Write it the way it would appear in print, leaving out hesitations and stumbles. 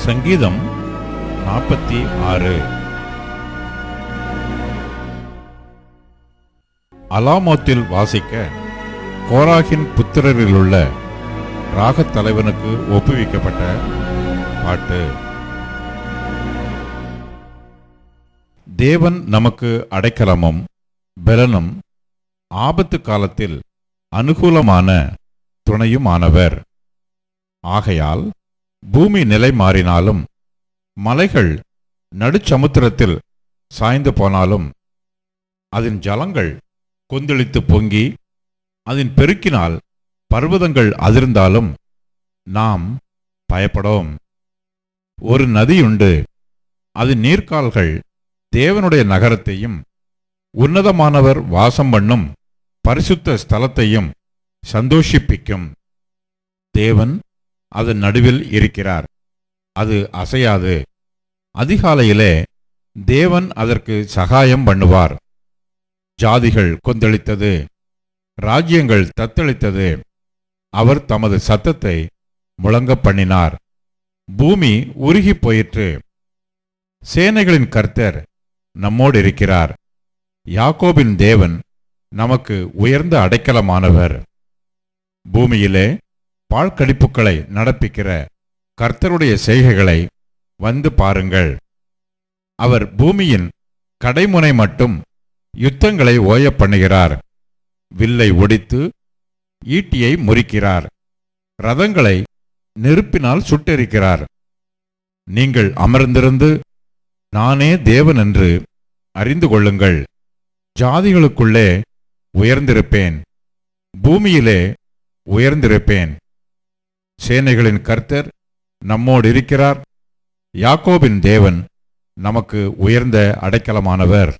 சங்கீதம் 46. அலாமோத்தில் வாசிக்க கோராகின் புத்திரரிலுள்ள ராகத் தலைவனுக்கு ஒப்புவிக்கப்பட்ட பாட்டு. தேவன் நமக்கு அடைக்கலமும் பலனும் ஆபத்து காலத்தில் அனுகூலமான துணையுமானவர். ஆகையால் பூமி நிலை மாறினாலும் மலைகள் நடுச்சமுத்திரத்தில் சாய்ந்து போனாலும் அதன் ஜலங்கள் கொந்தளித்து பொங்கி அதன் பெருக்கினால் பர்வதங்கள் அதிர்ந்தாலும் நாம் பயப்படோம். ஒரு நதியுண்டு, அதன் நீர்க்கால்கள் தேவனுடைய நகரத்தையும் உன்னதமானவர் வாசம் பண்ணும் பரிசுத்த ஸ்தலத்தையும் சந்தோஷிப்பிக்கும். தேவன் அதன் நடுவில் இருக்கிறார், அது அசையாது. அதிகாலையிலே தேவன் அதற்கு சகாயம் பண்ணுவார். ஜாதிகள் கொந்தளித்தது, ராஜ்யங்கள் தத்தளித்தது. அவர் தமது சத்தத்தை முழங்க பண்ணினார், பூமி உருகி போயிற்று. சேனைகளின் கர்த்தர் நம்மோடு இருக்கிறார். யாக்கோபின் தேவன் நமக்கு உயர்ந்த அடைக்கலமானவர். பூமியிலே பாழ்கடிப்புகளை நடப்பிக்கிற கர்த்தருடைய செய்கைகளை வந்து பாருங்கள். அவர் பூமியின் கடைமுனை மட்டும் யுத்தங்களை ஓய பண்ணுகிறார். வில்லை ஒடித்து ஈட்டியை முறிக்கிறார், ரதங்களை நெருப்பினால் சுட்டெரிக்கிறார். நீங்கள் அமர்ந்திருந்து நானே தேவன் என்று அறிந்து கொள்ளுங்கள். ஜாதிகளுக்குள்ளே உயர்ந்திருப்பேன், பூமியிலே உயர்ந்திருப்பேன். சேனைகளின் கர்த்தர் நம்மோடு இருக்கிறார். யாக்கோபின் தேவன் நமக்கு உயர்ந்த அடைக்கலமானவர்.